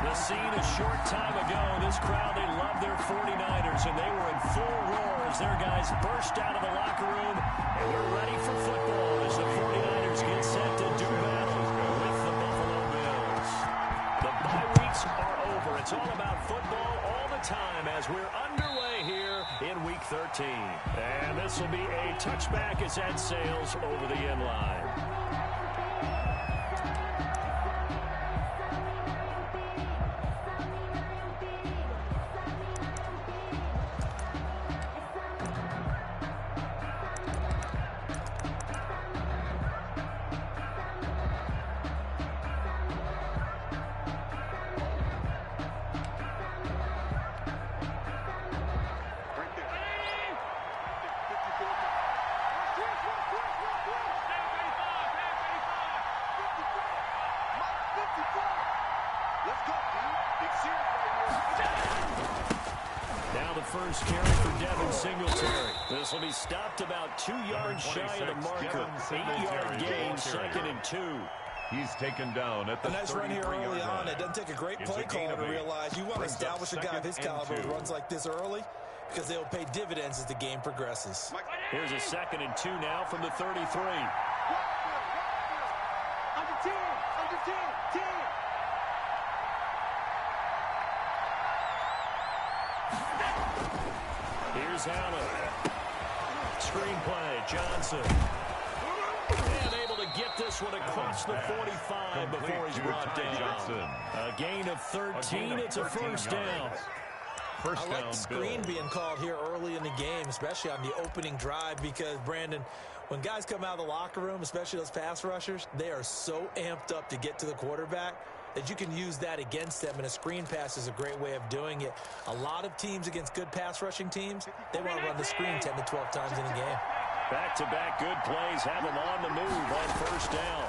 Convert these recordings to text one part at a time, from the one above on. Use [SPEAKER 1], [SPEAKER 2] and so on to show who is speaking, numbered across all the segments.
[SPEAKER 1] The scene a short time ago, this crowd, they love their 49ers, and they were in full roar as their guys burst out of the locker room, and we're ready for football as the 49ers get set to do battle with the Buffalo Bills. The bye weeks are over. It's all about football all the time as we're underway here in Week 13. And this will be a touchback as that sails over the end line. Now the first carry for Devin Singletary. This will be stopped about 2 yards shy of the marker. 8-yard gain, 2nd and 2.
[SPEAKER 2] He's taken down at the 33-yard line.
[SPEAKER 3] A nice run here early on. It doesn't take a great play call to realize you want to establish a guy of his caliber who runs like this early because they'll pay dividends as the game progresses.
[SPEAKER 1] Here's a 2nd and 2 now from the 33.
[SPEAKER 4] Under 10, under 10, 10.
[SPEAKER 1] Here's Allen. Screenplay, Johnson. And able to get this one across the 45 before he's brought down. A gain of 13, it's a first down.
[SPEAKER 3] I like the screen being called here early in the game, especially on the opening drive, because, Brandon, when guys come out of the locker room, especially those pass rushers, they are so amped up to get to the quarterback that you can use that against them, and a screen pass is a great way of doing it. A lot of teams against good pass rushing teams, they want to run the screen 10 to 12 times in a game.
[SPEAKER 1] Back-to-back good plays have them on the move on first down.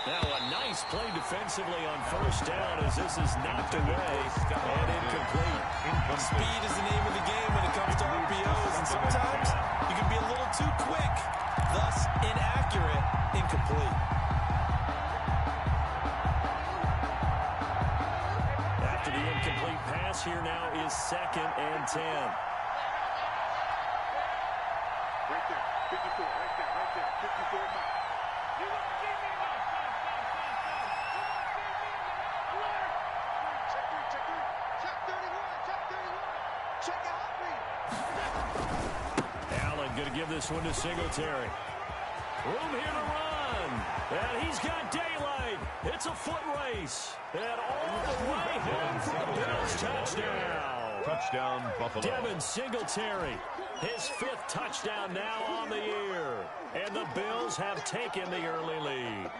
[SPEAKER 1] Now a nice play defensively on first down as this is knocked away and incomplete.
[SPEAKER 3] Speed is the name of the game when it comes to RPOs, and sometimes you can be a little too quick, thus inaccurate, incomplete.
[SPEAKER 1] After the incomplete pass, here now is 2nd and 10.
[SPEAKER 4] Right there, 54, right there, 54 miles.
[SPEAKER 1] Allen going to give this one to Singletary. Room here to run. And he's got daylight. It's a foot race. And all the way home for the Bills touchdown.
[SPEAKER 2] Touchdown, Buffalo.
[SPEAKER 1] Devin Singletary, his 5th touchdown now on the year. And the Bills have taken the early lead.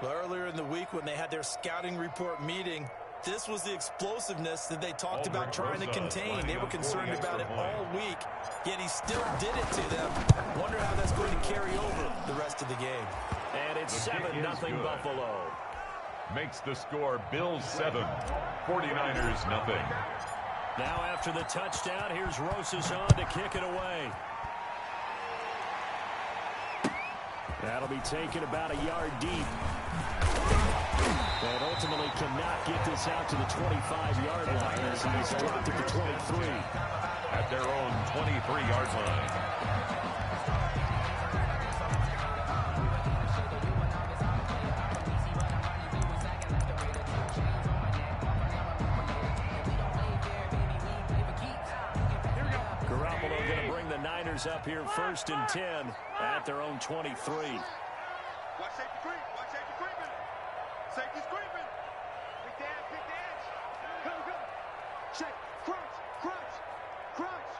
[SPEAKER 3] Well, earlier in the week when they had their scouting report meeting, this was the explosiveness that they talked about trying to contain. They were concerned about it all week, yet he still did it to them. Wonder how that's going to carry over the rest of the game.
[SPEAKER 1] And it's 7-0 Buffalo.
[SPEAKER 2] Makes the score Bills 7, 49ers nothing.
[SPEAKER 1] Now after the touchdown, here's Rosas on to kick it away. That'll be taken about a yard deep. And ultimately cannot get this out to the 25-yard line as he's dropped at the 23.
[SPEAKER 2] At their own 23-yard line.
[SPEAKER 1] Garoppolo going to bring the Niners up here 1st and 10 at their own 23.
[SPEAKER 4] Watch safety creep. Watch safety creeping. Safety's creeping. Big dash, big dash. Go, go. Check. Crunch, crunch, crunch.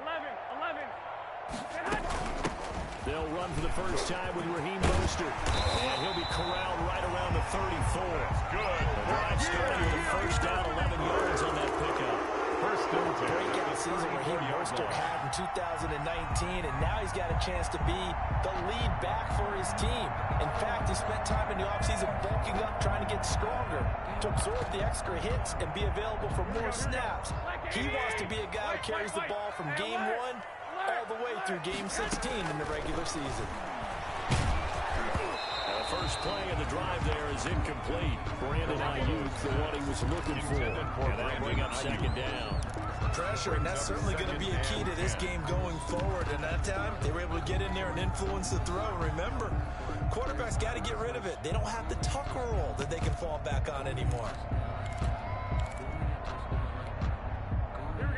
[SPEAKER 4] 11.
[SPEAKER 1] They'll run for the first time with Raheem Mostert. And he'll be corralled right around the 34.
[SPEAKER 2] Good.
[SPEAKER 1] The drive starting with a first down, 11 yards on that pickup.
[SPEAKER 2] First and 10.
[SPEAKER 3] Breakout season Raheem Mostert had in 2019, and now he's got a chance to be the lead back for his team. In fact, he spent time in the offseason bulking up, trying to get stronger, to absorb the extra hits and be available for more snaps. He wants to be a guy who carries the ball from game 1 all the way through game 16 in the regular season.
[SPEAKER 1] first play of the drive there is incomplete. Brandon Ayuk, the one he was looking for. And that'll bring up second down.
[SPEAKER 3] Pressure, and that's certainly going to be a key to this game going forward. And that time, they were able to get in there and influence the throw. Remember, quarterbacks got to get rid of it. They don't have the tuck roll that they can fall back on anymore.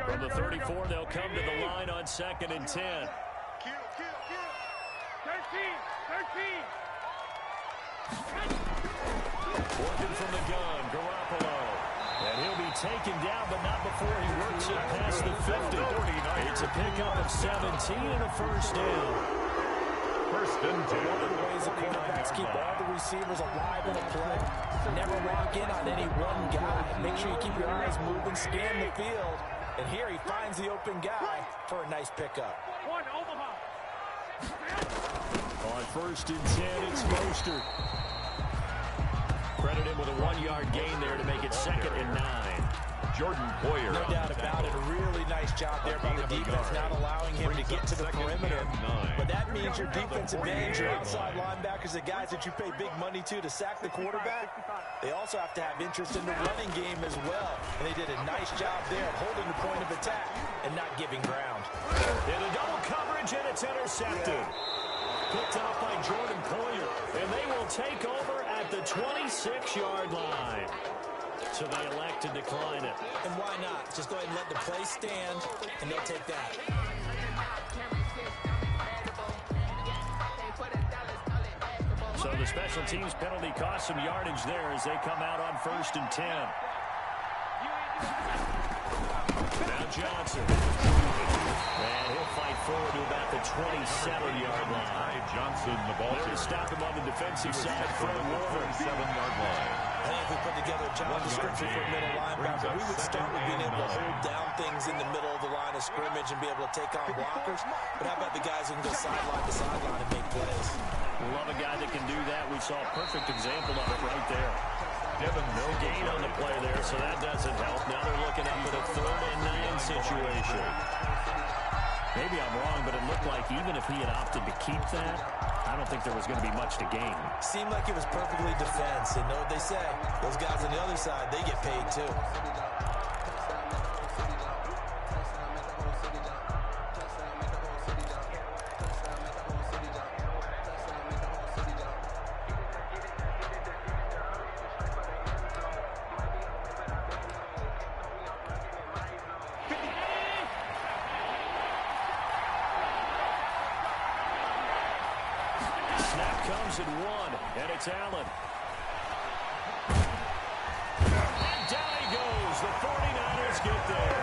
[SPEAKER 1] From the 34, they'll come to the line on 2nd and 10.
[SPEAKER 4] Kill. 13.
[SPEAKER 1] Working from the gun, Garoppolo. And he'll be taken down, but not before he works it past the 50. It's a pickup of 17 and a first down.
[SPEAKER 2] First and 10.
[SPEAKER 3] One of the ways the quarterbacks keep all the receivers alive in a play. Never lock in on any one guy. Make sure you keep your eyes moving, scan the field. And here he finds the open guy for a nice pickup.
[SPEAKER 1] On 1st and 10, it's Mostert. Credit him with a 1-yard gain there to make it 2nd and 9.
[SPEAKER 2] Jordan Poyer.
[SPEAKER 3] No doubt about it. A really nice job there by the defense, not allowing him to get to the perimeter. But that means your defensive ends, your outside linebackers, the guys that you pay big money to sack the quarterback, they also have to have interest in the running game as well. And they did a nice job there of holding the point of attack and not giving ground.
[SPEAKER 1] In a double coverage, and it's intercepted. Picked up by Jordan Poyer. And they will take over at the 26-yard line. So they elect to decline it.
[SPEAKER 3] And why not? Just go ahead and let the play stand, and they'll take that.
[SPEAKER 1] So the special teams penalty cost some yardage there as they come out on 1st and 10. Now Johnson. And he'll fight forward to about the 27-yard line.
[SPEAKER 2] Johnson, the ball.
[SPEAKER 1] There to stop him on the defensive side, Fred Warner.
[SPEAKER 2] 7-yard line.
[SPEAKER 3] I think if we put together a job description for a middle linebacker, we would start with being able to hold down things in the middle of the line of scrimmage and be able to take on blockers. But how about the guys who can go sideline to sideline and make plays?
[SPEAKER 1] Love a guy that can do that. We saw a perfect example of it right there. No gain on the play there, so that doesn't help. Now they're looking up at a 3rd and 9 situation. Maybe I'm wrong, but it looked like even if he had opted to keep that, I don't think there was going to be much to gain.
[SPEAKER 3] Seemed like it was perfectly defense, and know what they say. Those guys on the other side, they get paid too.
[SPEAKER 1] Comes at 1, and it's Allen. And down he goes. The 49ers get there.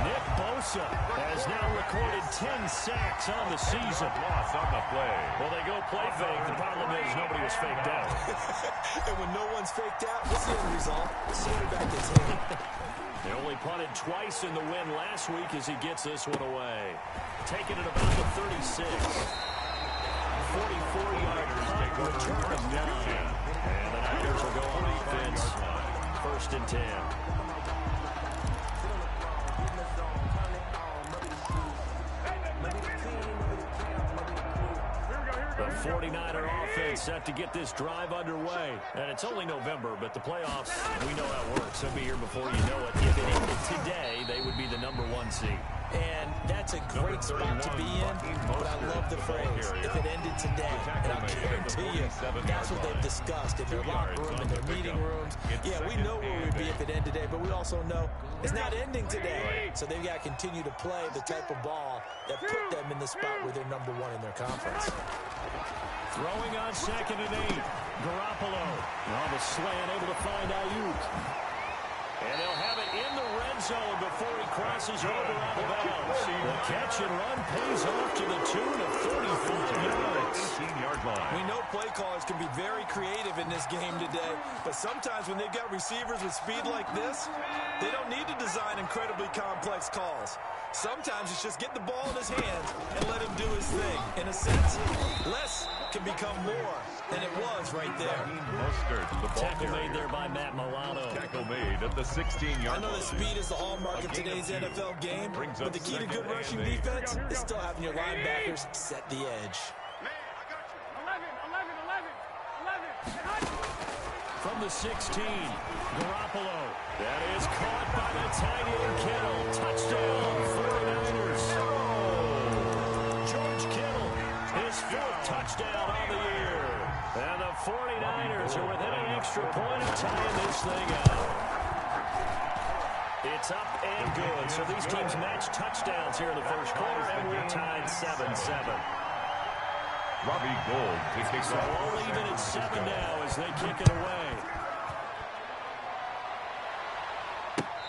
[SPEAKER 1] Nick Bosa has now recorded 10 sacks on the season.
[SPEAKER 2] Loss on the play.
[SPEAKER 1] Well, they go play fake. The problem is nobody was faked out.
[SPEAKER 3] And when no one's faked out, what's the end result? Quarterback gets hit.
[SPEAKER 1] They only punted twice in the win last week as he gets this one away. Taking it about the 36. 44-yard punt, return of 9. And the Niners will go on offense. 1st and 10. The 49er offense set to get this drive underway. And it's only November, but the playoffs, we know how it works. They'll be here before you know it. If it ended today, they would be the #1 seed.
[SPEAKER 3] And that's a great spot to be in, but I love the phrase, if it ended today. And I'll guarantee you, that's what they've discussed in their locker room, in their meeting rooms. Yeah, we know where we'd be if it ended today, but we also know it's not ending today. So they've got to continue to play the type of ball that put them in the spot where they're #1 in their conference.
[SPEAKER 1] Throwing on 2nd and 8. Garoppolo. On the slant, able to find Ayuk. And they'll have it in the red zone before he crosses over out of bounds. The catch and run pays off to the tune of 35 yards.
[SPEAKER 2] 18-yard line.
[SPEAKER 3] We know play callers can be very creative in this game today, but sometimes when they've got receivers with speed like this, they don't need to design incredibly complex calls. Sometimes it's just get the ball in his hands and let him do his thing. In a sense, less can become more than it was right there.
[SPEAKER 2] Mostert, the ball
[SPEAKER 1] Tackle made there by Matt Milano.
[SPEAKER 2] Tackle made at the 16-yard line.
[SPEAKER 3] I know that speed is the hallmark of today's NFL game, but the key to good rushing defense is still having your linebackers set the edge.
[SPEAKER 4] Man, I got you. 11, 11, 11, 11.
[SPEAKER 1] From the 16, Garoppolo. That is caught by the tight end, Kittle. Touchdown, 49ers. George Kittle, his 4th touchdown on the year. And the 49ers are within an extra point of tying this thing up. It's up and good. So these teams match touchdowns here in the first quarter, and we're tied 7-7.
[SPEAKER 2] Robbie Gould to kick
[SPEAKER 1] So
[SPEAKER 2] off.
[SPEAKER 1] all even at 7 now as they kick it away.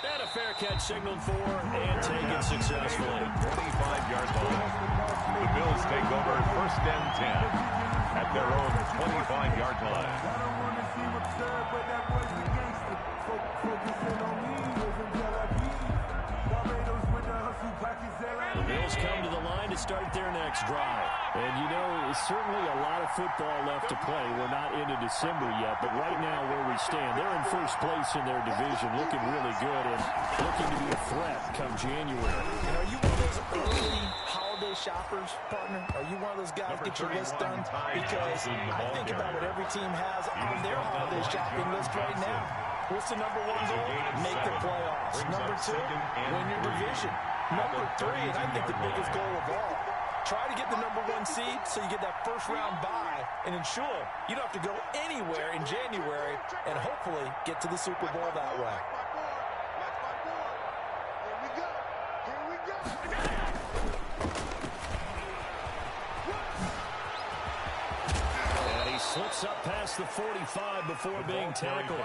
[SPEAKER 1] And a fair catch signaled for and taken successfully.
[SPEAKER 2] 25-yard line. The Bills take over 1st and 10 at their own 25-yard line.
[SPEAKER 5] I don't want to see what's good, but that boy's a gangster. Focusing on me, wasn't Barbados with the hustle pockets there.
[SPEAKER 1] The Bills come to the line to start their next drive.
[SPEAKER 6] And, you know, it's certainly a lot of football left to play. We're not into December yet, but right now where we stand, they're in first place in their division, looking really good and looking to be a threat come January.
[SPEAKER 3] And are you one of those early holiday shoppers, partner? Are you one of those guys get your list done? Because I think about what every team has on their holiday shopping list right now. What's the number 1 goal? Make the playoffs. Number 2, win your division. Number 3, and I think the biggest goal of all, try to get the number 1 seed so you get that first-round bye and ensure you don't have to go anywhere in January and hopefully get to the Super Bowl that way.
[SPEAKER 4] Watch my board. Here we go. Here we go.
[SPEAKER 1] And he slips up past the 45 before being tackled.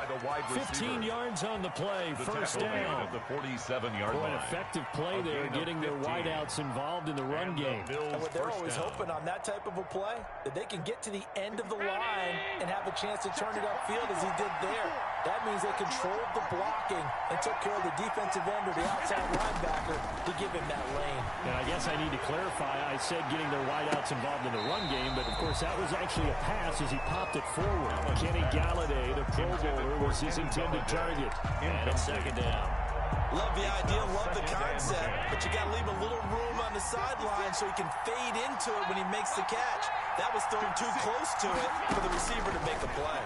[SPEAKER 1] 15 yards on the play, first down.
[SPEAKER 2] At the 47-yard
[SPEAKER 1] Boy, an
[SPEAKER 2] line.
[SPEAKER 1] effective play there, getting their wideouts involved in the run game.
[SPEAKER 3] And what they're always hoping on that type of a play, that they can get to the end of the line and have a chance to turn it upfield as he did there. That means they controlled the blocking and took care of the defensive end or the outside linebacker to give him that lane.
[SPEAKER 1] And I guess I need to clarify, I said getting their wideouts involved in the run game, but of course that was actually a pass as he popped it forward. Kenny Galladay, the Pro Bowler, was his intended target. And it's second down.
[SPEAKER 3] Love the idea, love the concept, but you got to leave a little room on the sideline so he can fade into it when he makes the catch. That was thrown too close to it for the receiver to make a play.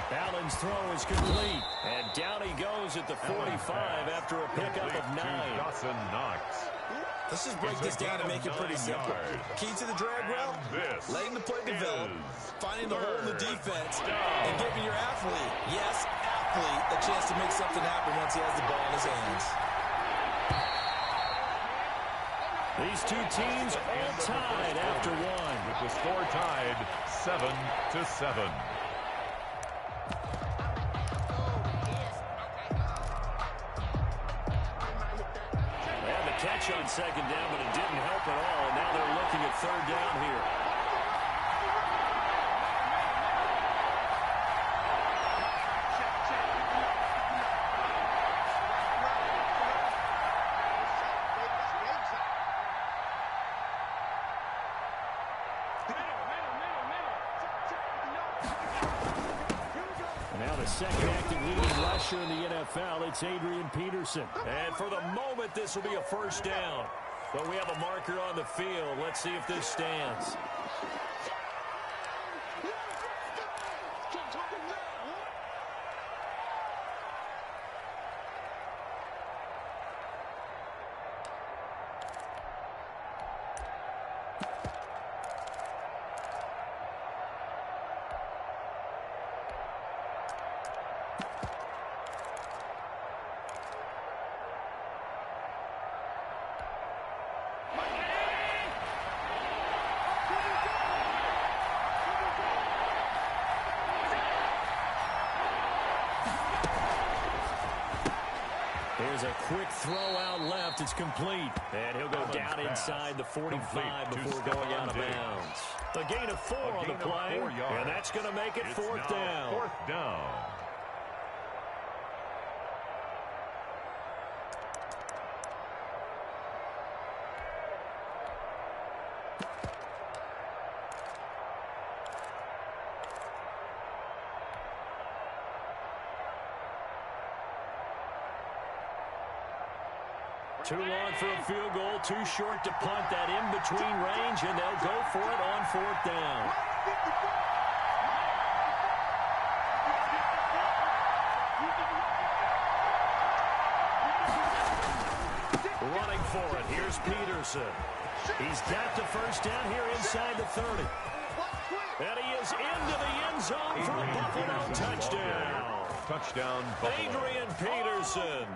[SPEAKER 1] Allen's throw is complete. And down he goes at the 45 after a pickup of 9.
[SPEAKER 2] Dawson Knox.
[SPEAKER 3] Let's just break this down and make it pretty simple. Key to the drag route, letting the play develop, finding the hole in the defense, and giving your athlete, yes, athlete, a chance to make something happen once he has the ball in his hands.
[SPEAKER 1] These two teams all tied after one.
[SPEAKER 2] With the score tied 7-7.
[SPEAKER 1] Catch on second down, but it didn't help at all. And now they're looking at third down here. And now the second active leading rusher in the NFL, it's Adrian Peterson. And for the moment, this will be a first down. But we have a marker on the field. Let's see if this stands. Here's a quick throw out left. It's complete. And he'll go down inside the 45 before going out of bounds. A gain of 4 on the play. And that's going to make it fourth down.
[SPEAKER 2] Fourth down.
[SPEAKER 1] Too long for a field goal, too short to punt. That in-between range, and they'll go for it on fourth down. Running for it. Here's Peterson. He's got the first down here inside the 30. And he is into the end zone for a Buffalo touchdown.
[SPEAKER 2] Touchdown, Buffalo.
[SPEAKER 1] Adrian Peterson.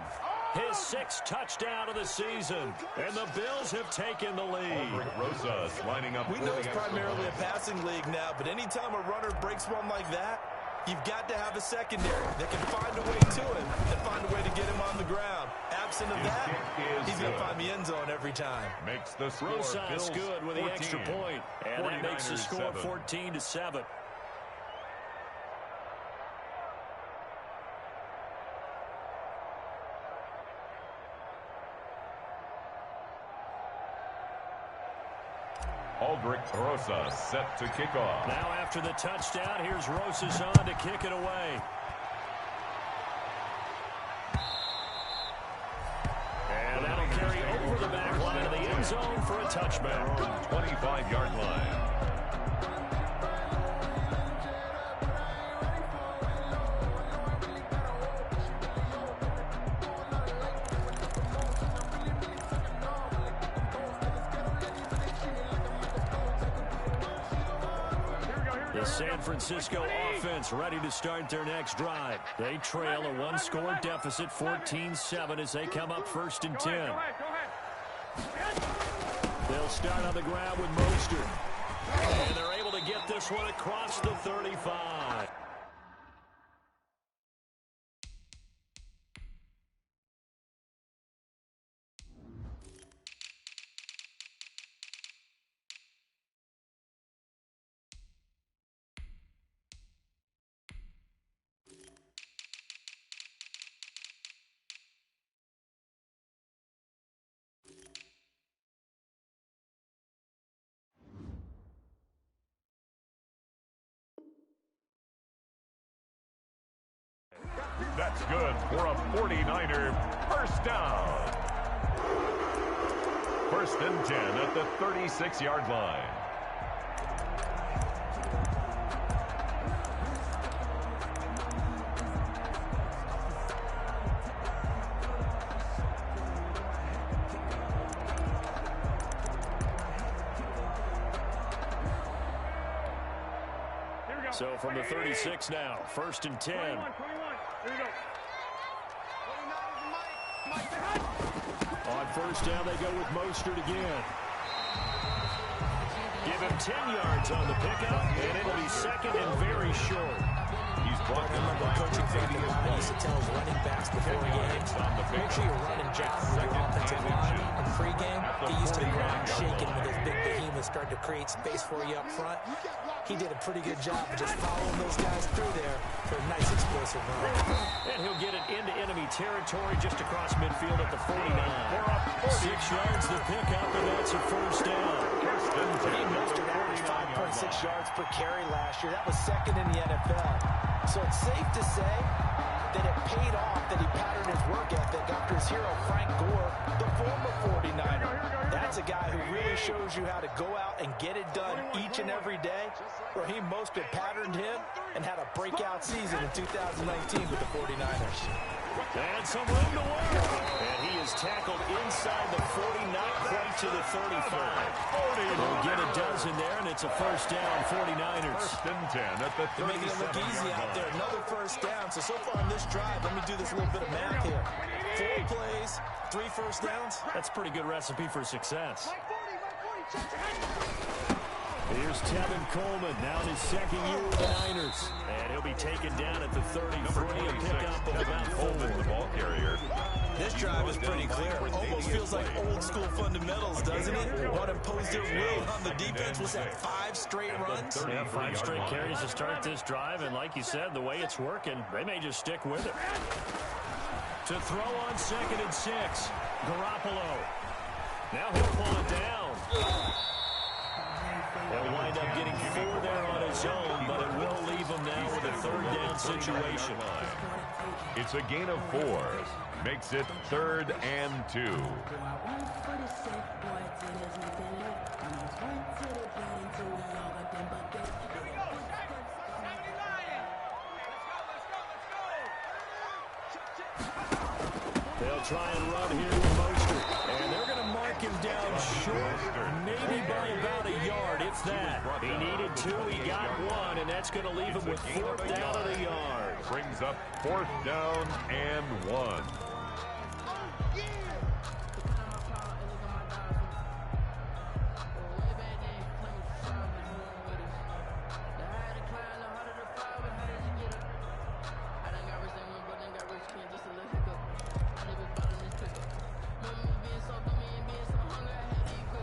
[SPEAKER 1] His 6th touchdown of the season. And the Bills have taken the lead.
[SPEAKER 2] Rosas lining up.
[SPEAKER 3] We know it's primarily a passing league now, but anytime a runner breaks one like that, you've got to have a secondary that can find a way to him and find a way to get him on the ground. Absent of that, he's going to find the end zone every time.
[SPEAKER 2] Makes the score.
[SPEAKER 1] Rosas good with the
[SPEAKER 2] 14.
[SPEAKER 1] extra point. And that makes the score 14-7.
[SPEAKER 2] Aldrich Rosas set to kick off.
[SPEAKER 1] Now after the touchdown, here's Rosas on to kick it away. And that'll carry over the back line of the end zone for a touchback.
[SPEAKER 2] 25-yard line.
[SPEAKER 1] The San Francisco offense ready to start their next drive. They trail a one-score deficit, 14-7, as they come up 1st and 10. They'll start on the ground with Mostert. And they're able to get this one across the 35.
[SPEAKER 2] That's good for a 49er first down. 1st and 10 at the 36-yard line.
[SPEAKER 1] So from the 36 now, 1st and 10.
[SPEAKER 4] 21. Here we go.
[SPEAKER 1] On 1st down, they go with Mostert again. Give him 10 yards on the pickup, and it'll be 2nd and very short.
[SPEAKER 2] He's brought
[SPEAKER 3] I remember coaching Frank Devine used to tell his running backs before games, make sure you're running jab with your offensive line in pregame. Get used to the ground shaking when those big behemoths start to create space for you up front. He did a pretty good job of just following those guys through there for a nice explosive run.
[SPEAKER 1] And he'll get it into enemy territory just across midfield at the 49. 6 yards the pickup, and that's a 1st down.
[SPEAKER 3] He Mostert averaged 5.6 yards per carry last year. That was 2nd in the NFL. So it's safe to say that it paid off that he patterned his work ethic after his hero Frank Gore, the former 49er. That's a guy who really shows you how to go out and get it done each and every day. Raheem Mostert patterned him and had a breakout season in 2019 with the 49ers.
[SPEAKER 1] And some room to work. And he is tackled inside the 40, not quite to the 35. They'll get a dozen there, and it's a 1st down, 49ers.
[SPEAKER 2] 1st and 10 at the 37.
[SPEAKER 3] They're making it look easy out there. Another 1st down. So far on this drive, let me do this little bit of math here. 4 plays, 3 1st downs.
[SPEAKER 1] That's a pretty good recipe for success. Here's Tevin Coleman, now in his 2nd year with the Niners. And he'll be taken down at the 33, a pickup of about 4.
[SPEAKER 2] The ball carrier.
[SPEAKER 3] This drive is pretty clear. Almost feels like old school fundamentals, doesn't it? Want to impose their will on the defense. Was that 5 straight runs?
[SPEAKER 1] Yeah, 5 straight carries to start this drive. And like you said, the way it's working, they may just stick with it. To throw on 2nd and 6. Garoppolo. Now he'll pull it down. He'll wind up getting 4 there on his own, but it will leave him now with a 3rd down situation.
[SPEAKER 2] It's a gain of 4. Makes it 3rd and 2.
[SPEAKER 1] They'll try and run here with Mostert. And they're going to mark him down short, maybe by about a yard, if that. He needed 2, he got 1, and that's going to leave him with 4th down at a yard.
[SPEAKER 2] Brings up 4th down and 1.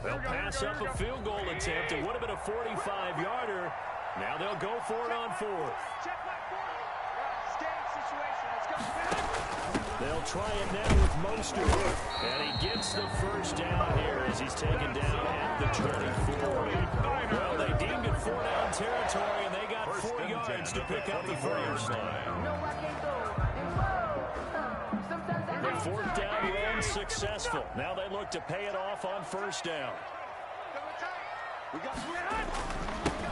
[SPEAKER 1] They'll pass up a field goal attempt. It would have been a 45-yarder. Now they'll go for it on 4th. They'll try it now with Mostert. And he gets the 1st down here as he's taken down at the 24. Well, they deemed it 4-down territory, and they got 4 yards to pick up the 1st. The 4th down run successful. Now they look to pay it off on 1st down.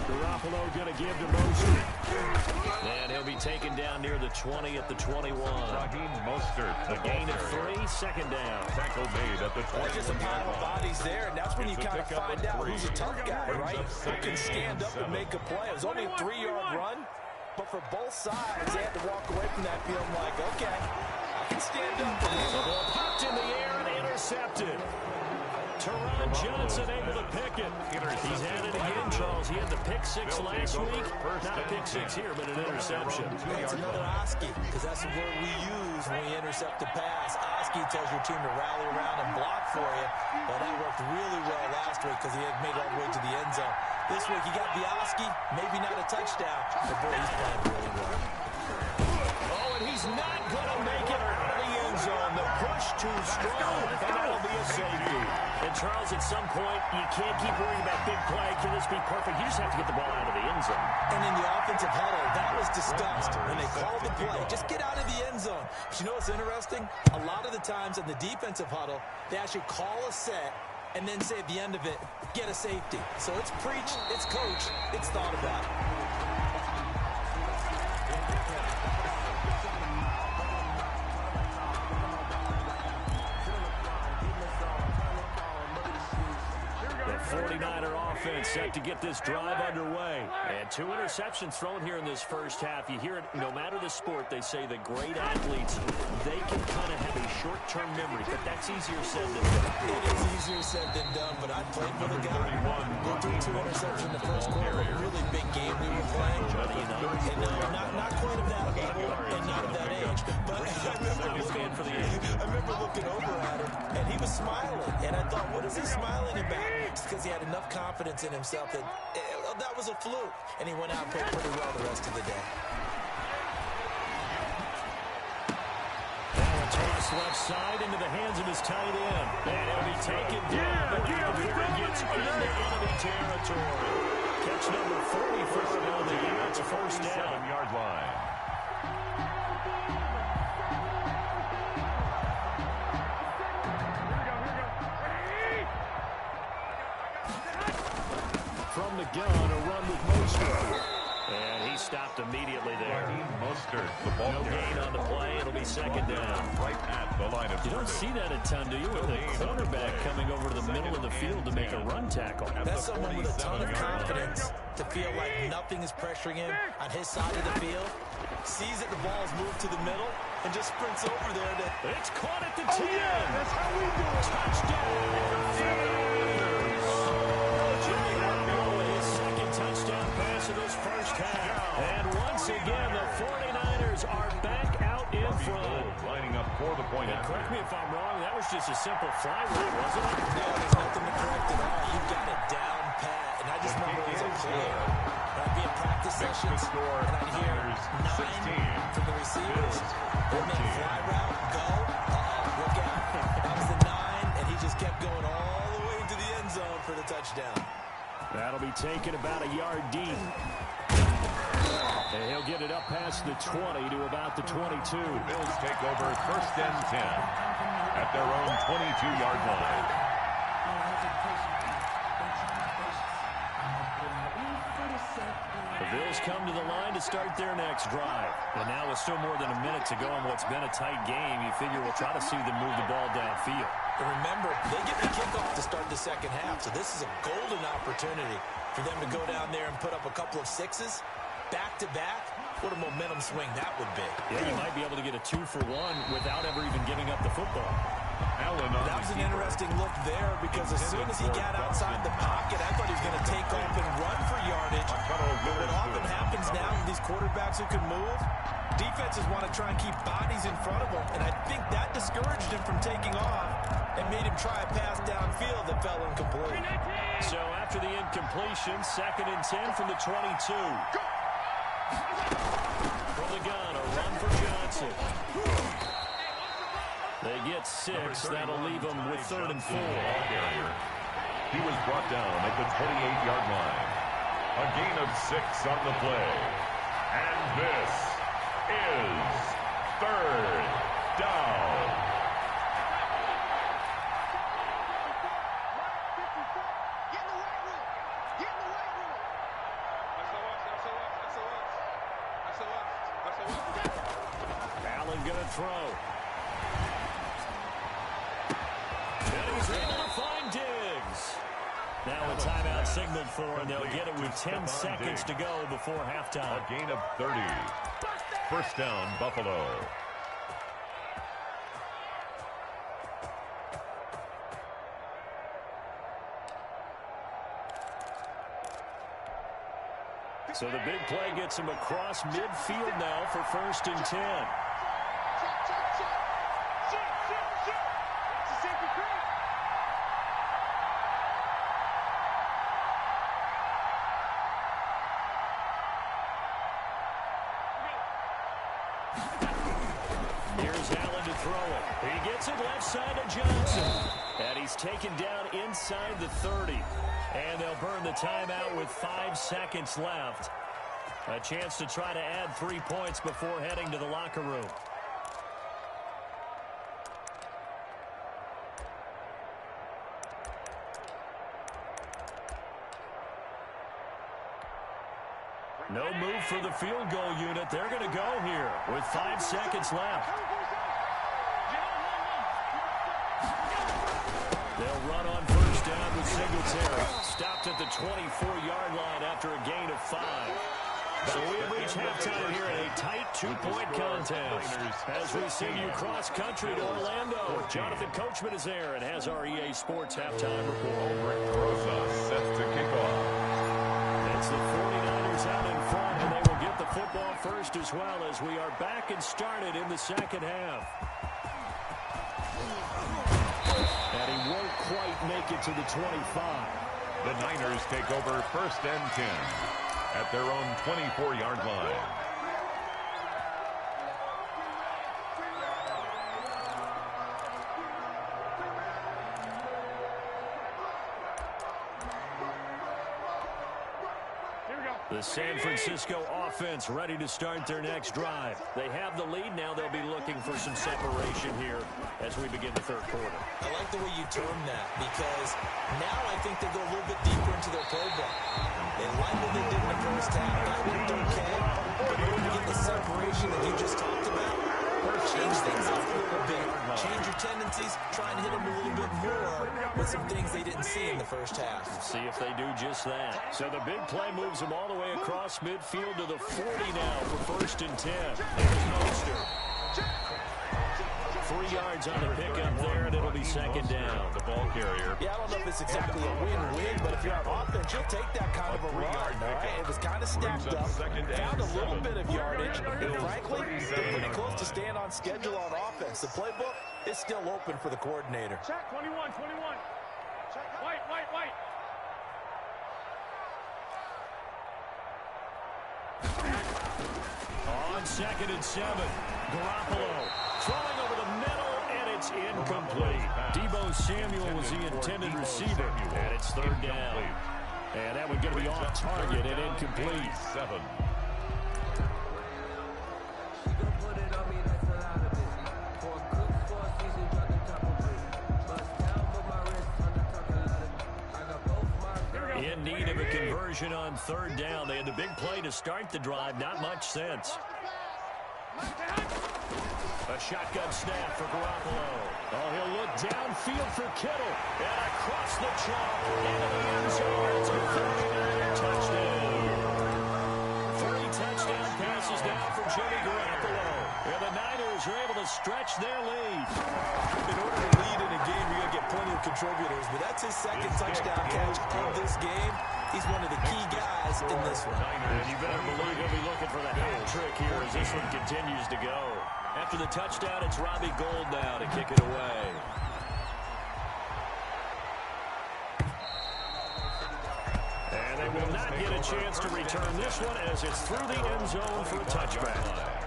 [SPEAKER 1] Garoppolo going to give to Mostert. And he'll be taken down near the 20 at the 21.
[SPEAKER 2] Raheem Mostert.
[SPEAKER 1] A gain of 3, 2nd down.
[SPEAKER 2] Tackle made at the 21.
[SPEAKER 3] Just a pile of bodies there, and that's when you kind of find out who's a tough guy, right? Who can stand up and make a play. It was only a 3-yard run, but for both sides, they had to walk away from that feeling like, okay, I can stand up.
[SPEAKER 1] Popped in the air and intercepted. Teron Johnson able to pick it. He's had it again, Charles. He had the pick 6 last week. Not a pick 6 here, but an interception.
[SPEAKER 3] It's another Oski, because that's the word we use when we intercept a pass. Oski tells your team to rally around and block for you. Well, that worked really well last week because he had made it all the way to the end zone. This week, he got the Oski, maybe not a touchdown, but boy, he's playing really well.
[SPEAKER 1] Oh, and he's not going to make it out of the end zone. The push too strong, and that'll be a safety. And Charles, at some point, you can't keep worrying about big play. Can this be perfect? You just have to get the ball out of the end zone.
[SPEAKER 3] And in the offensive huddle, that was discussed when they called the play. Just get out of the end zone. But you know what's interesting? A lot of the times in the defensive huddle, they actually call a set and then say at the end of it, get a safety. So it's preached, it's coached, it's thought about.
[SPEAKER 1] The 49er offense set to get this drive underway. And 2 interceptions thrown here in this first half. You hear it, no matter the sport, they say the great athletes, they can kind of have a short-term memory, but that's easier said than done.
[SPEAKER 3] It is easier said than done, but I played for the guy. Go through 2 interceptions in the first quarter. A really big game we were playing. And not quite of that level and not of that age. But I remember looking over at him, and he was smiling. And I thought, what is he smiling about? It's because he had enough confidence in himself that that was a fluke. And he went out and played pretty well the rest of the day.
[SPEAKER 1] Now a toss left side into the hands of his tight end. And he'll be taken down, but before he gets into enemy territory. Catch number 44 on the year. It's a 1st down.
[SPEAKER 2] 7-yard line.
[SPEAKER 1] From the gun, a run with Mostert. And he stopped immediately there.
[SPEAKER 2] Mostert, the ball
[SPEAKER 1] No gain on the play. It'll be 2nd down.
[SPEAKER 2] Right at the line of
[SPEAKER 1] You don't see that a ton, do you? With a quarterback coming over to the middle of the field to make a run tackle.
[SPEAKER 3] That's someone with a ton of confidence to feel like nothing is pressuring him on his side of the field. Sees that the ball's moved to the middle and just sprints over there.
[SPEAKER 1] It's caught at the 10. That's how we do it. Touchdown. Touchdown pass of this first half. And once again, the 49ers are back out in front.
[SPEAKER 2] Lining up for the point.
[SPEAKER 1] Correct me if I'm wrong, that was just a simple fly route, wasn't it?
[SPEAKER 3] No, there's nothing to correct at all. You've got it down pat. And I just remember as a player, when I'd be in practice sessions, and I'd hear 9 from the receivers. And then fly route, go. Look out. That was the 9, and he just kept going all the way into the end zone for the touchdown.
[SPEAKER 1] That'll be taken about a yard deep. And he'll get it up past the 20 to about the 22.
[SPEAKER 2] Bills take over 1st and 10 at their own 22-yard line.
[SPEAKER 1] The The Bills come to the line to start their next drive. And now with still more than a minute to go in what's been a tight game, you figure we'll try to see them move the ball downfield.
[SPEAKER 3] And remember, they get the kickoff to start the second half, so this is a golden opportunity for them to go down there and put up a couple of sixes back-to-back. What a momentum swing that would be.
[SPEAKER 1] Yeah, you might be able to get a 2-for-1 without ever even giving up the football.
[SPEAKER 3] That was an interesting look there because as soon as he got outside the pocket, I thought he was going to take off and run for yardage. But what often happens now with these quarterbacks who can move, defenses want to try and keep bodies in front of them, and I think that discouraged him from taking off and made him try a pass downfield that fell incomplete.
[SPEAKER 1] So after the incompletion, 2nd and 10 from the 22. From the gun, a run for Johnson. They get 6. That'll leave them with 3rd and 4.
[SPEAKER 2] He was brought down at the 28-yard line. A gain of 6 on the play. And this is 3rd down.
[SPEAKER 4] Get in the weight room. Get in the weight room.
[SPEAKER 1] Allen gonna throw. And he's able to find Diggs. Now a timeout signaled for, and they'll get it with 10 seconds to go before halftime.
[SPEAKER 2] A gain of 30. 1st down, Buffalo.
[SPEAKER 1] So the big play gets him across midfield now for 1st and 10. Here's Allen to throw it. He gets it left side to Johnson. And he's taken down inside the 30. And they'll burn the timeout with 5 seconds left. A chance to try to add 3 points before heading to the locker room. No move for the field goal unit. They're going to go here with 5 seconds left. They'll run on 1st down with Singletary. Stopped at the 24-yard line after a gain of 5. So we have reached halftime here in a tight 2-point contest. As we send you cross-country to Orlando, Jonathan Coachman is there and has our EA Sports halftime report.
[SPEAKER 2] Set to kick off.
[SPEAKER 1] It's the 49ers out in front, and they will get the football first as well as we are back and started in the second half. And he won't quite make it to the 25.
[SPEAKER 2] The Niners take over 1st and 10 at their own 24-yard line.
[SPEAKER 1] The San Francisco offense ready to start their next drive. They have the lead. Now they'll be looking for some separation here as we begin the 3rd quarter.
[SPEAKER 3] I like the way you term that because now I think they go a little bit deeper into their playbook. They like what they did in the first half. That looked okay. But in order to get the separation that you just talked about, change things up a little bit. Change your tendencies. Try and hit them a little bit more with some things they didn't see in the first half.
[SPEAKER 1] See if they do just that. So the big play moves them all the way across midfield to the 40 now for 1st and 10. There's Monster. 3 yards on the pickup there, and it'll be 2nd down.
[SPEAKER 2] The ball carrier.
[SPEAKER 3] Yeah, I don't know if it's exactly a win-win, but if you're on offense, you'll take that kind of a run, all right? It was kind of stacked up, found a little bit of yardage, and frankly, they're pretty close to staying on schedule on offense. The playbook is still open for the coordinator.
[SPEAKER 7] Check, 21. White.
[SPEAKER 1] On 2nd and 7, Garoppolo throwing over the middle, and it's incomplete. Deebo Samuel was the intended receiver, and it's 3rd down. And that one's going to be off target and incomplete.
[SPEAKER 2] 7.
[SPEAKER 1] In need of a conversion on third down. They had the big play to start the drive. Not much sense. A shotgun snap for Garoppolo. Oh, he'll look downfield for Kittle. And across the chalk into the end zone. It's a 39er touchdown. 3 touchdown passes now for Jimmy Garoppolo. And the Niners are able to stretch their lead.
[SPEAKER 3] In order to lead in a game, you're going to get plenty of contributors, but that's his second touchdown catch of this game. He's one of the key guys in this one.
[SPEAKER 1] And you better believe he'll be looking for the hat trick here as this one continues to go. After the touchdown, it's Robbie Gould now to kick it away. And they will not get a chance to return this one as it's through the end zone for a touchback.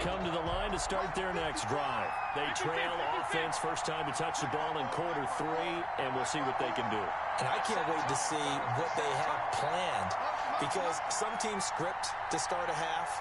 [SPEAKER 1] Come to the line to start their next drive. They trail offense, first time to touch the ball in quarter 3, and we'll see what they can do.
[SPEAKER 3] And I can't wait to see what they have planned, because some teams script to start a half.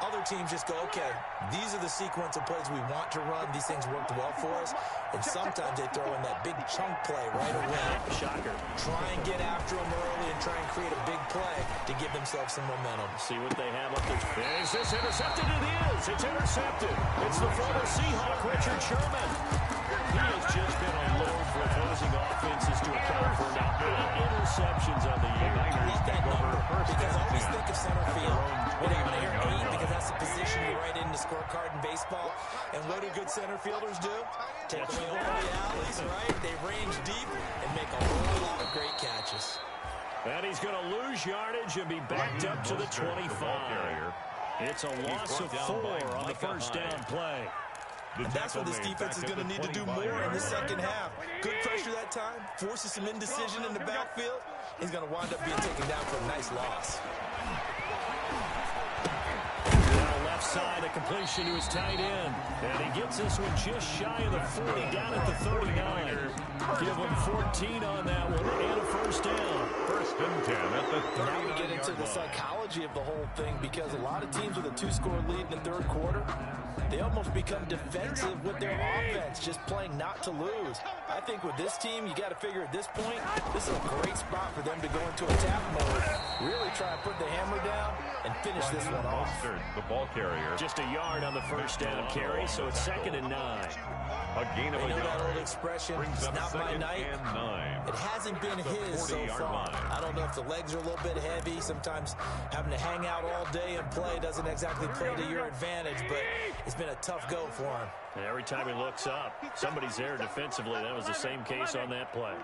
[SPEAKER 3] Other teams just go, okay, these are the sequence of plays we want to run. These things worked well for us. And sometimes they throw in that big chunk play right away.
[SPEAKER 1] Shocker.
[SPEAKER 3] Try and get after them early and try and create a big play to give themselves some momentum.
[SPEAKER 1] See what they have up there. Is this intercepted? It is. It's intercepted. It's the former Seahawk, Richard Sherman. He has just been on load for opposing offenses to account for now 8 interceptions on the year.
[SPEAKER 3] I love that number because I always think of center field. When I'm going to hear 8 because that's the position you write in the scorecard in baseball. And what do good center fielders do? Take away all the alleys, right? They range deep and make a whole lot of great catches.
[SPEAKER 1] And he's going to lose yardage and be backed up to the 25. It's a loss of 4 on the first down play.
[SPEAKER 3] And that's what this defense is going to need to do more in the second half. Good pressure that time, forces some indecision in the backfield. He's going to wind up being taken down for a nice loss.
[SPEAKER 1] Now left side, a completion to his tight end. And he gets this one just shy of the 40, down at the 39. Give him 14 on that one and a first down.
[SPEAKER 2] First and 10 at the 39.
[SPEAKER 3] Now we get into the psychology of the whole thing, because a lot of teams with a 2-score lead in the third quarter, they almost become defensive with their offense, just playing not to lose. I think with this team, you got to figure at this point, this is a great spot for them to go into attack mode, really try and put the hammer down and finish this one off.
[SPEAKER 2] The ball carrier.
[SPEAKER 1] Just a yard on the first down carry, so it's 2nd and 9.
[SPEAKER 2] A gain of a
[SPEAKER 3] You know that
[SPEAKER 2] yard.
[SPEAKER 3] old expression,
[SPEAKER 2] Brings
[SPEAKER 3] it's
[SPEAKER 2] up
[SPEAKER 3] not my
[SPEAKER 2] 2nd
[SPEAKER 3] night.
[SPEAKER 2] and 9.
[SPEAKER 3] It hasn't been his so
[SPEAKER 2] 40-yard
[SPEAKER 3] far.
[SPEAKER 2] line.
[SPEAKER 3] I don't know if the legs are a little bit heavy. Sometimes having to hang out all day and play doesn't exactly play to your advantage, but it's been a tough go for him.
[SPEAKER 1] And every time he looks up, somebody's there defensively. That was the same case on that play.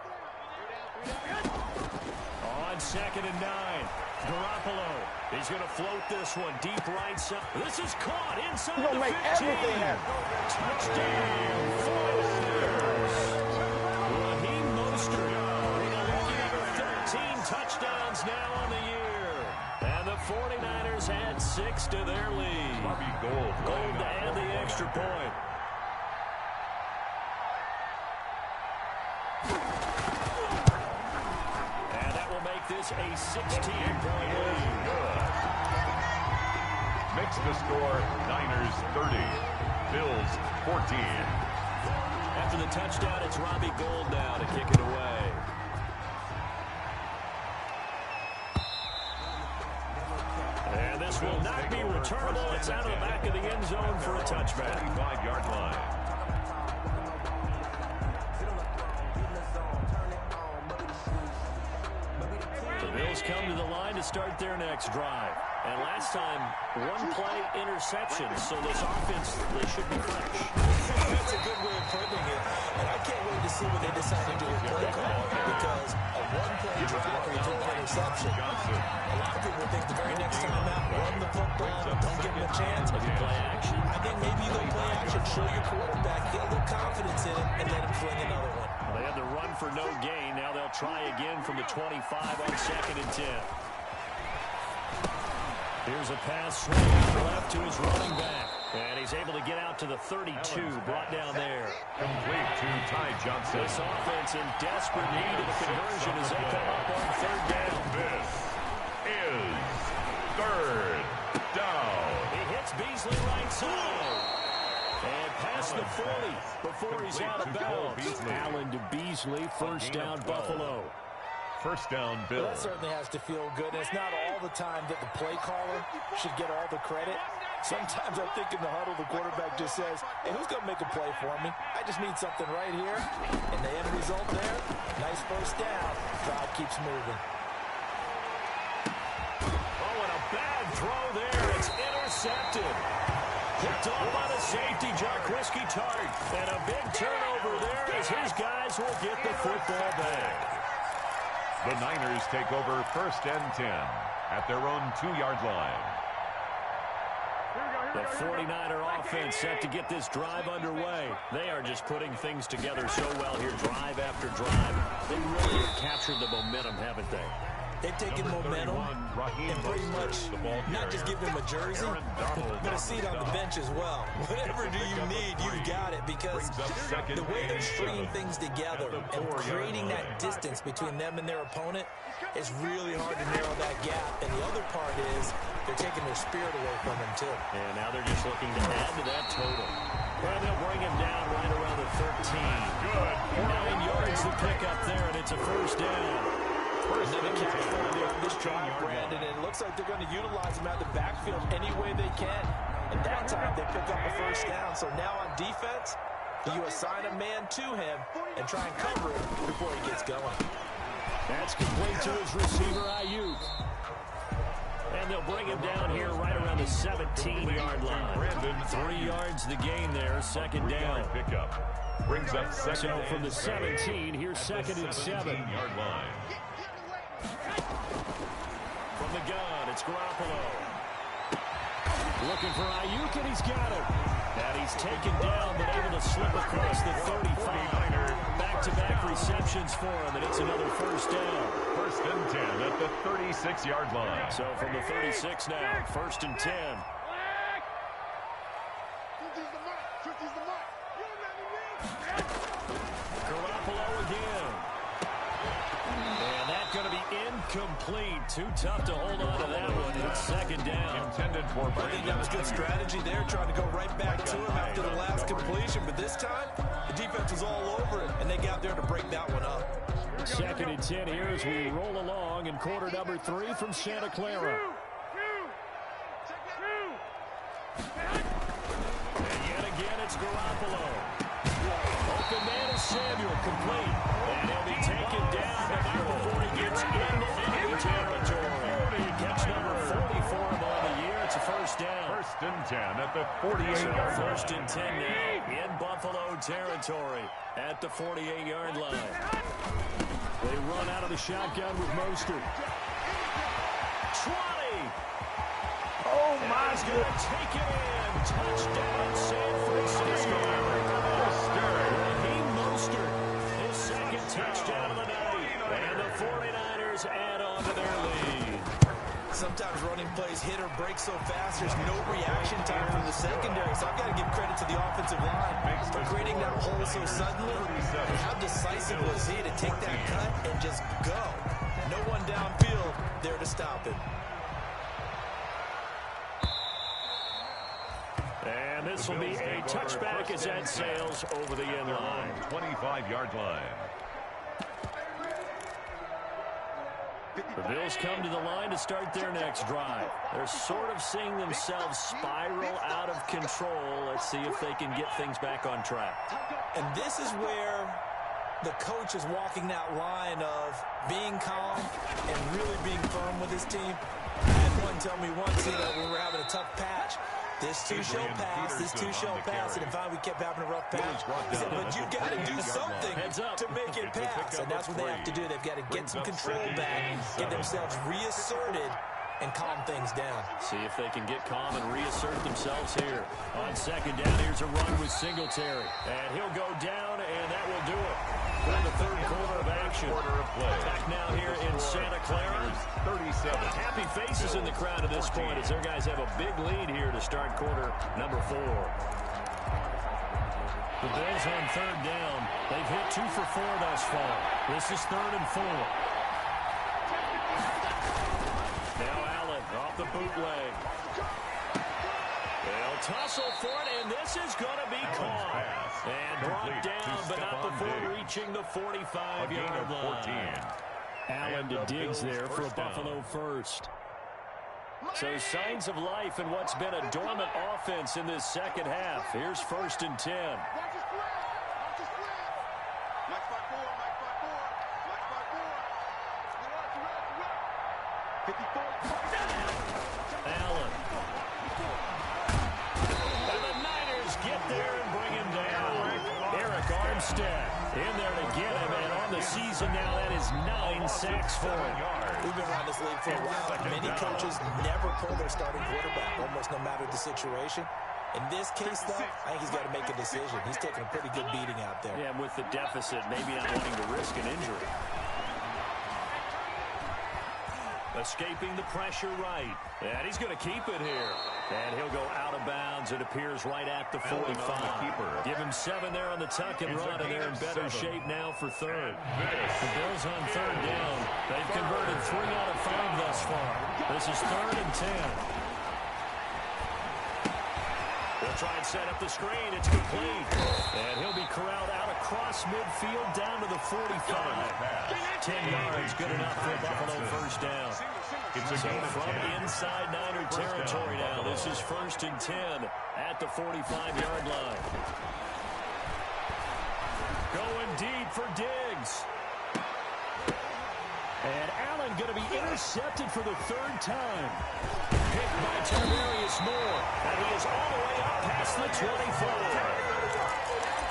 [SPEAKER 1] On 2nd and 9, Garoppolo. He's going to float this one deep right side. This is caught inside the 15.
[SPEAKER 7] Make everything happen.
[SPEAKER 1] Touchdown, 49ers. Raheem Mostert. Looking at 13 touchdowns now on the year. And the 49ers add 6 to their lead.
[SPEAKER 2] Robbie Gould.
[SPEAKER 1] Gould to add the extra point. And that will make this a 16-point lead.
[SPEAKER 2] Makes the score Niners 30, Bills 14.
[SPEAKER 1] After the touchdown, it's Robbie Gould now to kick it away. And this will not be returnable. It's out of the back of the end zone for a touchback.
[SPEAKER 2] 25-yard line.
[SPEAKER 1] The Bills come to the line to start their next drive. And last time, 1-play interception, so this offense, they should be fresh.
[SPEAKER 3] That's a good way of putting it. And I can't wait to see what they decide to do with play call, because a 1-play drive where you throw an interception, a lot of people think the very next time out, run the football, don't give them a chance.
[SPEAKER 1] Maybe play action.
[SPEAKER 3] I think maybe you go play action, show your quarterback, get a little confidence in it, and let him fling another one.
[SPEAKER 1] They had the run for no gain. Now they'll try again from the 25 on 2nd and 10. Here's a pass swing left to his running back. And he's able to get out to the 32, brought down there.
[SPEAKER 2] Complete to Ty Johnson.
[SPEAKER 1] This offense in desperate need of a conversion as they come up on 3rd down.
[SPEAKER 2] This is 3rd
[SPEAKER 1] It's Beasley right side. And past the 40 before he's out of bounds.
[SPEAKER 6] Allen to Beasley, first down Buffalo.
[SPEAKER 2] First down, Bill.
[SPEAKER 3] Well, that certainly has to feel good. And it's not all the time that the play caller should get all the credit. Sometimes I think in the huddle, the quarterback just says, hey, who's going to make a play for me? I just need something right here. And the end result there, nice first down. Drive keeps moving.
[SPEAKER 1] Oh, and a bad throw there. It's intercepted. Picked off by the safety, Jarquiski Tart. And a big turnover there as his guys will get the football back.
[SPEAKER 2] The Niners take over first and 10 at their own 2-yard line.
[SPEAKER 1] The 49er offense set to get this drive underway. They are just putting things together so well here, drive after drive. They really have captured the momentum, haven't they?
[SPEAKER 3] They've taken momentum and pretty much not just give them a jersey, but a seat on the bench as well. Whatever do you need, you've got it, because the way they're stringing things together and creating that distance between them and their opponent is really hard to narrow that gap. And the other part is they're taking their spirit away from them, too.
[SPEAKER 1] And now they're just looking to add to that total. Well, they'll bring him down right around the 13. Good. 9 yards to pick up there, and it's a first down.
[SPEAKER 3] Another catch for them on this drive, Brandon, and it looks like they're going to utilize him out of the backfield any way they can. And that time they pick up a first down. So now on defense, do you assign a man to him and try and cover him before he gets going?
[SPEAKER 1] That's complete to his receiver, Ayuk. And they'll bring him down here right around the 17-yard line. 3 yards the gain there, second down.
[SPEAKER 2] Pickup. Brings up second.
[SPEAKER 6] So from the 17, here's second and 7.
[SPEAKER 2] 17-yard line.
[SPEAKER 1] From the gun, it's Garoppolo.
[SPEAKER 6] Looking for Ayuk, and he's got it.
[SPEAKER 1] And he's taken down, but able to slip across the 35. Back-to-back receptions for him, and it's another first down.
[SPEAKER 2] First and 10 at the 36-yard line.
[SPEAKER 1] So from the 36 now, first and 10. Garoppolo again. And that's going to be incomplete. Too tough to hold on to that one. It's second down.
[SPEAKER 2] Intended for
[SPEAKER 3] I think that was good strategy there, trying to go right back to him after the last completion. But this time, the defense was all over it, and they got there to break that one up.
[SPEAKER 6] Second and 10 here as we roll along in quarter number 3 from Santa Clara.
[SPEAKER 1] And yet again, it's Garoppolo. Open man is Samuel, complete. And he'll be taken down, but not before he gets into enemy territory. Catch number 40 for him on the year. It's a first down.
[SPEAKER 2] First and 10 at the 48-yard line.
[SPEAKER 1] First and 10 now in Buffalo territory at the 48-yard line.
[SPEAKER 6] They run out of the shotgun with Mostert.
[SPEAKER 1] 20.
[SPEAKER 6] Oh, my
[SPEAKER 1] He's going to take it in. Touchdown, San Francisco. Raheem Mostert, his second touchdown of the night. And the 49ers add on to their lead.
[SPEAKER 3] Sometimes running plays hit or break so fast, there's no reaction time from the secondary. So I've got to give credit to the offensive line for creating that hole so suddenly. And how decisive was he to take that cut and just go? No one downfield there to stop him.
[SPEAKER 1] And this will be a touchback as that sails over the end line.
[SPEAKER 2] 25-yard line.
[SPEAKER 1] The Bills come to the line to start their next drive. They're sort of seeing themselves spiral out of control. Let's see if they can get things back on track.
[SPEAKER 3] And this is where the coach is walking that line of being calm and really being firm with his team. I had one tell me once, when we were having a tough patch, this too shall pass, this too shall pass. And finally we kept having a rough patch. He said, but you've got to do something to make it pass. And that's what they have to do. They've got to get some control back, get themselves reasserted, and calm things down.
[SPEAKER 1] See if they can get calm and reassert themselves here. On second down, here's a run with Singletary. And he'll go down, and that will do it. We're in the third quarter of action. Back now here in Santa Clara.
[SPEAKER 2] 37.
[SPEAKER 1] Happy faces in the crowd at this point as their guys have a big lead here to start quarter number 4. The Bills on third down. They've hit 2 for 4 thus far. This is 3rd and 4. Now Allen off the bootleg. tussle for it, and this is going to be caught. And brought down, but not before reaching the 45-yard line.
[SPEAKER 6] Allen to Diggs there for a Buffalo first.
[SPEAKER 1] So signs of life in what's been a dormant offense in this second half. Here's 1st and 10. Allen. And the Niners get there and bring him down. Eric Armstead in there to get him, and on the season now, that is 9 sacks for him.
[SPEAKER 3] We've been around this league for a while. Many coaches never pull their starting quarterback, almost no matter the situation. In this case, though, I think he's got to make a decision. He's taking a pretty good beating out there.
[SPEAKER 1] Yeah, and with the deficit, maybe not wanting to risk an injury. Escaping the pressure right. And he's going to keep it here. And he'll go out of bounds. It appears right at the 45. Give him 7 there on the tuck and run, and they're in better shape now for third. The Bills on third down. They've converted 3 out of 5 thus far. This is 3rd and 10. They'll try and set up the screen. It's complete. And he'll be corralled out across midfield down to the 45. 10 yards, good enough for a Buffalo first down. So from inside Niner territory now, this is 1st and 10 at the 45-yard line. Going deep for Diggs. And Allen going to be intercepted for the 3rd time. Picked by Tarvarius Moore. And he is all the way up past the 24.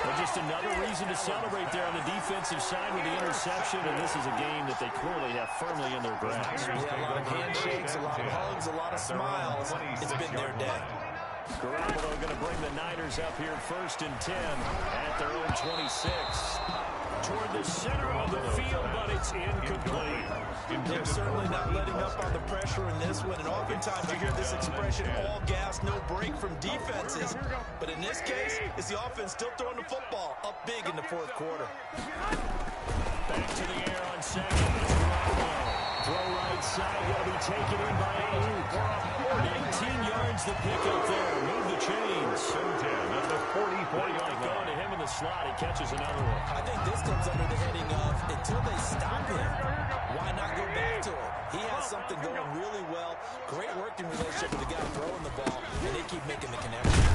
[SPEAKER 1] Well, just another reason to celebrate there on the defensive side with the interception. And this is a game that they clearly have firmly in their grasp.
[SPEAKER 3] Yeah, a lot of handshakes, a lot of hugs, a lot of smiles. It's been their day.
[SPEAKER 1] Garoppolo going to bring the Niners up here 1st and 10 at their own 26. Toward the center of the field, but it's incomplete.
[SPEAKER 3] They're certainly not letting up on the pressure in this one, and oftentimes you hear this expression, all gas, no break from defenses. But in this case, it's the offense still throwing the football up big in the 4th quarter.
[SPEAKER 1] Back to the air on 2nd. It's Garoppolo. Throw right side, will be taken in by Ayuk. 19 yards to pick up there. Move the chains.
[SPEAKER 2] 10 at the 44-yard line.
[SPEAKER 1] Going to him in the slot. He catches another one.
[SPEAKER 3] I think this comes under the heading of, until they stop him, why not go back to him? He has something going really well. Great working relationship with the guy throwing the ball, and they keep making the connection.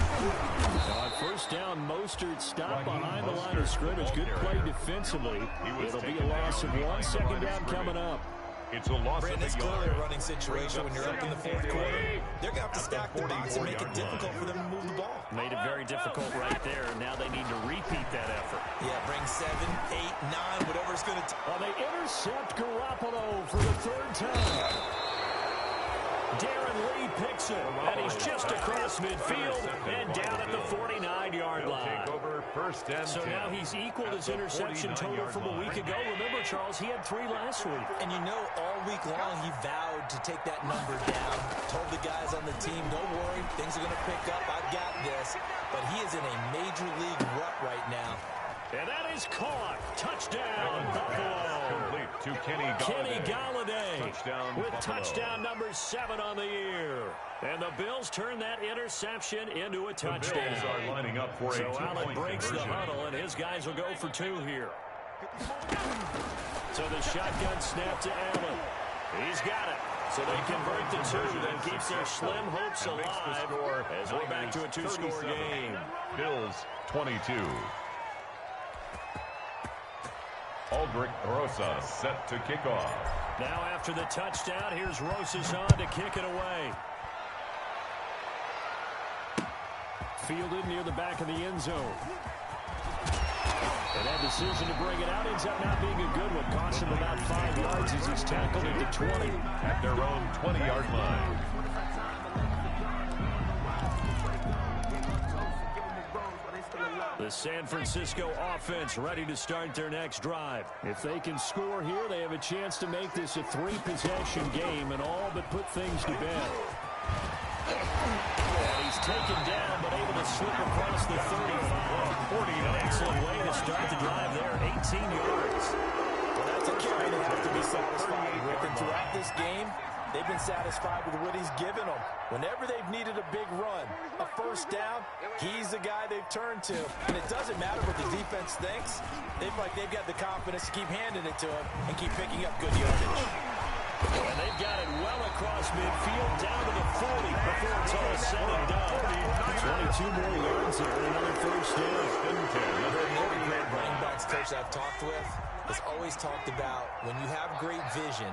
[SPEAKER 6] On 1st down, Mostert stopped behind the line of scrimmage. Good play defensively. It'll be a loss of 1. 2nd down coming up.
[SPEAKER 2] It's a loss of
[SPEAKER 3] Brandon, it's clearly a running situation when you're up in the 4th quarter. They're going to have to stack the box and make it difficult for them to move the ball.
[SPEAKER 1] Made it very difficult right there. Now they need to repeat that effort.
[SPEAKER 3] Yeah, bring 7, 8, 9, whatever it's going to take.
[SPEAKER 6] Well, they intercept Garoppolo for the 3rd time.
[SPEAKER 1] Darren Lee picks it, and he's just across midfield and down at the 49-yard line. So now he's equaled his interception total from a week ago. Remember, Charles, he had 3 last week.
[SPEAKER 3] And you know, all week long he vowed to take that number down. Told the guys on the team, don't worry, things are going to pick up. I've got this. But he is in a major league rut right now.
[SPEAKER 1] And that is caught. Touchdown, Buffalo.
[SPEAKER 2] Complete to
[SPEAKER 1] Kenny Galladay with touchdown number 7 on the year. And the Bills turn that interception into a touchdown.
[SPEAKER 2] The Bills are lining up for
[SPEAKER 1] so Allen breaks the huddle, and his guys will go for 2 here. So the shotgun snap to Allen. He's got it. So they convert the 2, then keeps their slim hopes alive as we're back to a 2-score game.
[SPEAKER 2] Bills 22. Aldrich Rosas set to kick off.
[SPEAKER 1] Now after the touchdown, here's Rosas on to kick it away.
[SPEAKER 6] Fielded near the back of the end zone. And that decision to bring it out ends up not being a good one. Costs him about 5 yards as he's tackled at the 20.
[SPEAKER 2] At their own 20-yard line.
[SPEAKER 1] The San Francisco offense ready to start their next drive.
[SPEAKER 6] If they can score here, they have a chance to make this a 3-possession game and all but put things to bed.
[SPEAKER 1] And he's taken down, but able to slip across the 35. 40, an excellent way to start the drive there, 18 yards.
[SPEAKER 3] Well, that's a carry they have to be satisfied with. And throughout this game, they've been satisfied with what he's given them. Whenever they've needed a big run, a first down, he's the guy they've turned to. And it doesn't matter what the defense thinks. They feel like they've got the confidence to keep handing it to him and keep picking up good yardage.
[SPEAKER 1] And they've got it well across midfield, down to the 40 before it's all said and done.
[SPEAKER 6] 22 more yards there, another first down.
[SPEAKER 3] Every great running backs coach I've talked with has always talked about when you have great vision,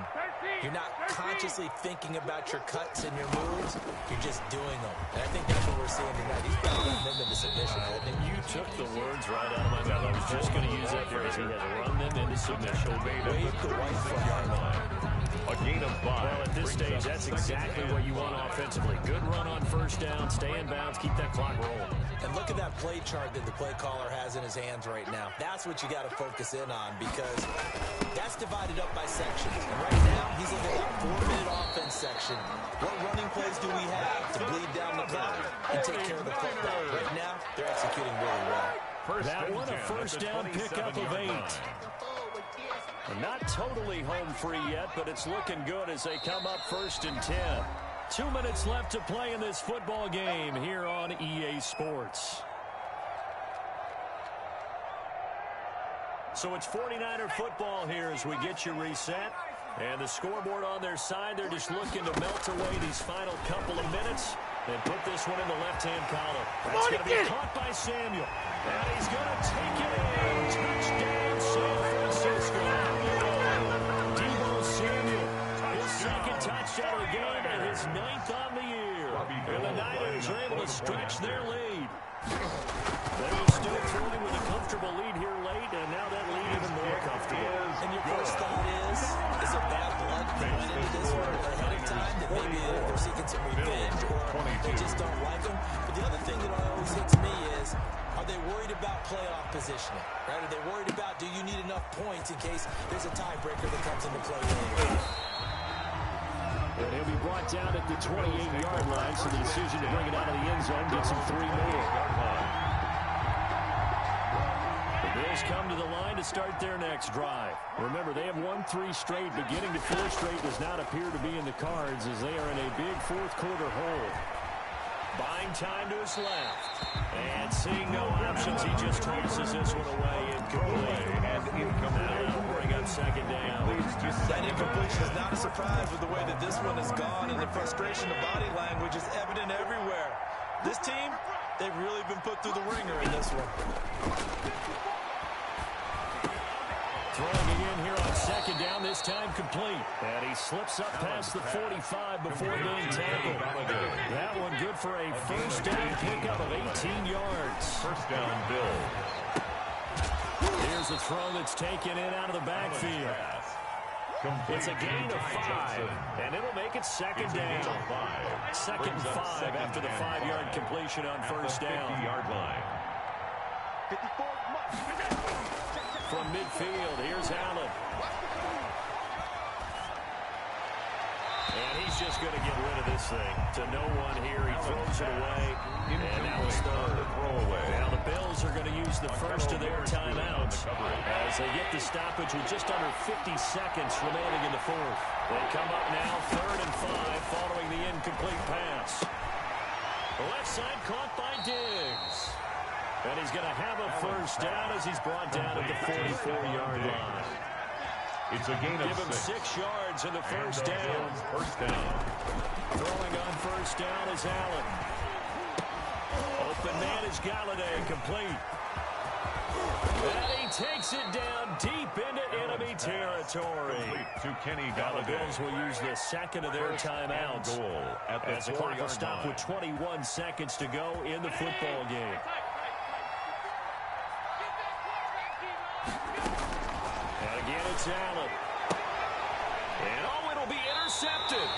[SPEAKER 3] you're not consciously thinking about your cuts and your moves, you're just doing them. And I think that's what we're seeing tonight. He's got to run them into submission.
[SPEAKER 6] You took the words right out of my mouth. I was just going to use that phrase. He had to run them into submission.
[SPEAKER 3] Wave the white flag.
[SPEAKER 2] A gain of 5.
[SPEAKER 6] Well, at this stage, that's exactly what you want offensively. Good run on first down, stay in bounds, keep that clock rolling.
[SPEAKER 3] And look at that play chart that the play caller has in his hands right now. That's what you got to focus in on because that's divided up by sections. And right now, he's in that 4-minute offense section. What running plays do we have to bleed down the clock and take care of the football? Right now, they're executing really well.
[SPEAKER 6] That one a first down pickup of 8. Not totally home free yet, but it's looking good as they come up 1st and 10. 2 minutes left to play in this football game here on EA Sports.
[SPEAKER 1] So it's 49er football here as we get you reset. And the scoreboard on their side, they're just looking to melt away these final couple of minutes and put this one in the left-hand column. That's going to be caught by Samuel. And he's going to take it in. Touchdown, San Francisco. Samuel, his second touchdown of the game and his 9th on the year. And the Niners are able to stretch their lead. They were still trailing with a comfortable lead here late, and now that lead even more comfortable.
[SPEAKER 3] And your first thought is it bad blood that went into this one ahead of time that maybe they're seeking some revenge or they just don't like them? But the other thing that always hits me is, are they worried about playoff positioning? Right? Are they worried about, do you need enough points in case there's a tiebreaker that comes into play later?
[SPEAKER 6] And he'll be brought down at the 28-yard line, so the decision to bring it out of the end zone gets him 3 more. The Bills come to the line to start their next drive. Remember, they have won 3 straight, but getting to 4 straight does not appear to be in the cards as they are in a big fourth-quarter hole.
[SPEAKER 1] Buying time to his left. And seeing no options, he just tosses this one away incomplete. Now bring up second down.
[SPEAKER 3] That incompletion is not a surprise with the way that this one has gone, and the frustration of body language is evident everywhere. This team, they've really been put through the ringer in this one.
[SPEAKER 6] Throwing again here on second down, this time complete. And he slips up past the 45 before being tackled. That one good for a first down pickup of 18 yards.
[SPEAKER 2] First down, Bill.
[SPEAKER 6] Here's a throw that's taken in out of the backfield. It's a gain of 5, and it'll make it second down. Second and 5 after the 5-yard completion on first down.
[SPEAKER 2] 50-yard line.
[SPEAKER 4] 54.
[SPEAKER 6] From midfield, here's Allen.
[SPEAKER 1] And he's just going to get rid of this thing. To no one here, he throws it away. And now it's third. Now the Bills are going to use the first of their timeouts as they get the stoppage with just under 50 seconds remaining in the fourth. They come up now, 3rd and 5, following the incomplete pass. The left side caught by Diggs. And he's going to have a first down as he's brought down at the 44-yard line.
[SPEAKER 2] It's a gain of 6.
[SPEAKER 1] Give him 6 yards in the first down.
[SPEAKER 2] First down.
[SPEAKER 1] Throwing on first down is Allen. Open man is Galladay, complete. And he takes it down deep into enemy territory.
[SPEAKER 2] To Kenny
[SPEAKER 1] Now the
[SPEAKER 2] Galladay.
[SPEAKER 1] Bills will use the second of their timeouts as the clock will stop with 21 seconds to go in the football game. And again, it's Allen. And it'll be intercepted.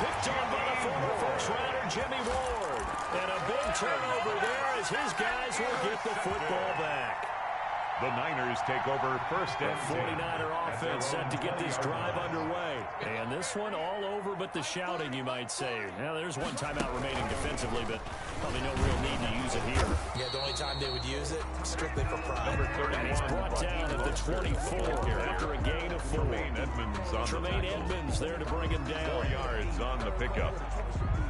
[SPEAKER 1] Picked on by the former first-rounder Jimmy Ward. And a big turnover there as his guys will get the football back.
[SPEAKER 2] The Niners take over first and
[SPEAKER 1] 49er offense set to get this drive underway. And this one all over but the shouting, you might say. Now, there's one timeout remaining defensively, but probably no real need to use it here.
[SPEAKER 3] Yeah, the only time they would use it, strictly for pride.
[SPEAKER 1] And he's brought down at the 24 after a gain of 4. Tremaine Edmonds there to bring him down.
[SPEAKER 2] 4 yards on the pickup.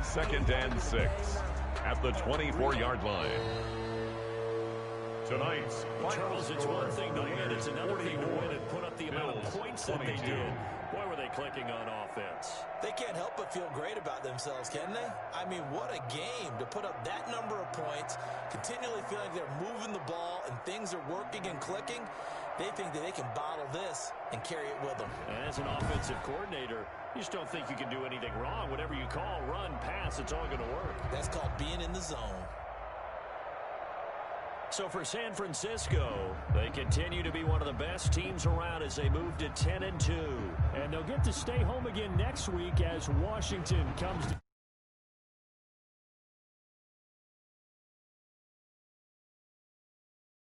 [SPEAKER 2] 2nd and 6 at the 24-yard line. Tonight's
[SPEAKER 1] Charles, it's one thing to win. It's another thing to win and put up the amount of points that they did. Boy, were they clicking on offense.
[SPEAKER 3] They can't help but feel great about themselves, can they? I mean, what a game to put up that number of points, continually feeling like they're moving the ball and things are working and clicking. They think that they can bottle this and carry it with them.
[SPEAKER 1] And as an offensive coordinator, you just don't think you can do anything wrong. Whatever you call, run, pass, it's all going to work.
[SPEAKER 3] That's called being in the zone.
[SPEAKER 1] So for San Francisco, they continue to be one of the best teams around as they move to 10-2.
[SPEAKER 6] And they'll get to stay home again next week as Washington comes to